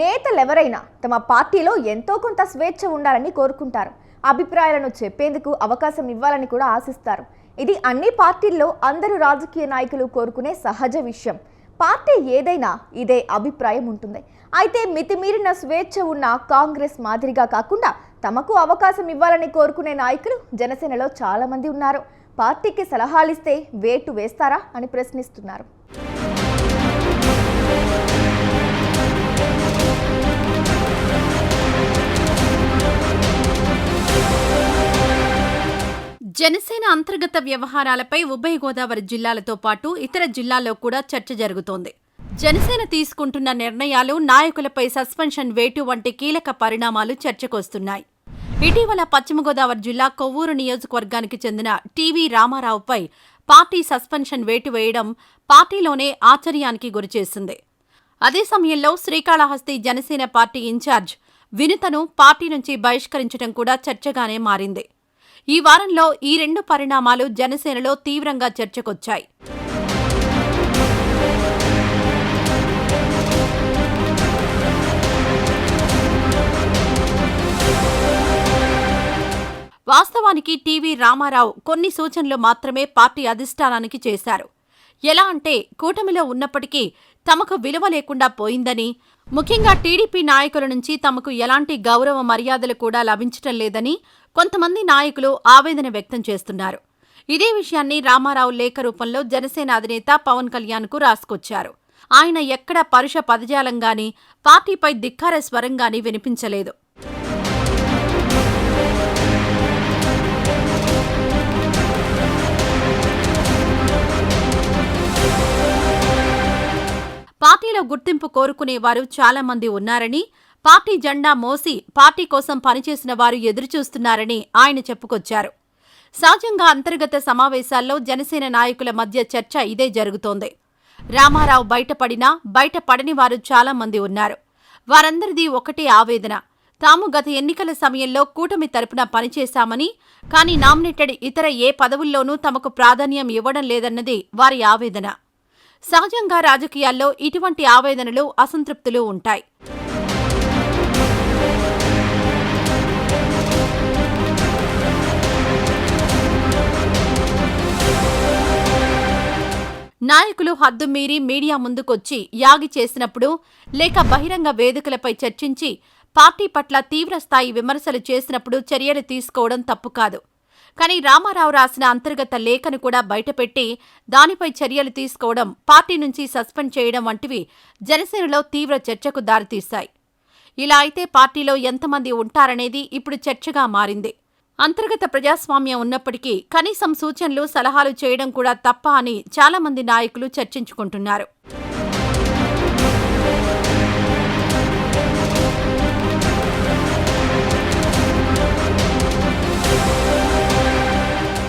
నేతలెవరైనా తమ పార్టీలో ఎంతో కొంత స్వేచ్ఛ ఉండాలని కోరుకుంటారు. అభిప్రాయాలను చెప్పేందుకు అవకాశం ఇవ్వాలని కూడా ఆశిస్తారు. ఇది అన్ని పార్టీల్లో అందరూ రాజకీయ నాయకులు కోరుకునే సహజ విషయం. పార్టీ ఏదైనా ఇదే అభిప్రాయం ఉంటుంది. అయితే మితిమీరిన స్వేచ్ఛ ఉన్న కాంగ్రెస్ మాదిరిగా కాకుండా తమకు అవకాశం ఇవ్వాలని కోరుకునే నాయకులు జనసేనలో చాలా మంది ఉన్నారు. పార్టీకి సలహాలిస్తే వేటు వేస్తారా అని ప్రశ్నిస్తున్నారు. జనసేన అంతర్గత వ్యవహారాలపై ఉభయ గోదావరి జిల్లాలతో పాటు ఇతర జిల్లాల్లో కూడా చర్చ జరుగుతోంది. జనసేన తీసుకుంటున్న నిర్ణయాలు, నాయకులపై సస్పెన్షన్ వేటు వంటి కీలక పరిణామాలు చర్చకొస్తున్నాయి. ఇటీవల పశ్చిమ గోదావరి జిల్లా కొవ్వూరు నియోజకవర్గానికి చెందిన టీవీ రామారావుపై పార్టీ సస్పెన్షన్ వేటు వేయడం పార్టీలోనే ఆశ్చర్యానికి గురిచేసింది. అదే సమయంలో శ్రీకాళహస్తి జనసేన పార్టీ ఇన్ఛార్జ్ వినుతను పార్టీ నుంచి బహిష్కరించడం కూడా చర్చగానే మారింది. ఈ వారంలో ఈ రెండు పరిణామాలు జనసేనలో తీవ్రంగా చర్చకొచ్చాయి. వాస్తవానికి టీవీ రామారావు కొన్ని సూచనలు మాత్రమే పార్టీ అధిష్టానానికి చేశారు. ఎలా అంటే, కూటమిలో ఉన్నప్పటికీ తమకు విలువ లేకుండా పోయిందని, ముఖ్యంగా టీడీపీ నాయకుల నుంచి తమకు ఎలాంటి గౌరవ మర్యాదలు కూడా లభించటం లేదని కొంతమంది నాయకులు ఆవేదన వ్యక్తం చేస్తున్నారు. ఇదే విషయాన్ని రామారావు లేఖ రూపంలో జనసేన అధినేత పవన్ కళ్యాణ్కు రాసుకొచ్చారు. ఆయన ఎక్కడా పరుష పదజాలంగానీ, పార్టీపై ధిక్కార స్వరంగానీ వినిపించలేదు. పార్టీలో గుర్తింపు కోరుకునేవారు చాలా మంది ఉన్నారని, పార్టీ జెండా మోసి పార్టీ కోసం పనిచేసిన వారు ఎదురుచూస్తున్నారని ఆయన చెప్పుకొచ్చారు. సహజంగా అంతర్గత సమావేశాల్లో జనసేన నాయకుల మధ్య చర్చ ఇదే జరుగుతోంది. రామారావు బయటపడినా బయటపడని వారు చాలా మంది ఉన్నారు. వారందరిది ఒకటే ఆవేదన. తాము గత ఎన్నికల సమయంలో కూటమి తరపున పనిచేశామని, కానీ నామినేటెడ్ ఇతర ఏ పదవుల్లోనూ తమకు ప్రాధాన్యం ఇవ్వడం లేదన్నది వారి ఆవేదన. సహజంగా రాజకీయాల్లో ఇటువంటి ఆవేదనలు, అసంతృప్తులు ఉంటాయి. నాయకులు హద్దుమీరి మీడియా ముందుకొచ్చి యాగి చేసినప్పుడు, లేక బహిరంగ వేదికలపై చర్చించి పార్టీ పట్ల తీవ్రస్థాయి విమర్శలు చేసినప్పుడు చర్యలు తీసుకోవడం తప్పు కాదు. కానీ రామారావు రాసిన అంతర్గత లేఖను కూడా బయటపెట్టి దానిపై చర్యలు తీసుకోవడం, పార్టీ నుంచి సస్పెండ్ చేయడం వంటివి జనసేనలో తీవ్ర చర్చకు దారితీశాయి. ఇలా అయితే పార్టీలో ఎంతమంది ఉంటారనేది ఇప్పుడు చర్చగా మారింది. అంతర్గత ప్రజాస్వామ్యం ఉన్నప్పటికీ కనీసం సూచనలు, సలహాలు చేయడం కూడా తప్ప అని చాలామంది నాయకులు చర్చించుకుంటున్నారు.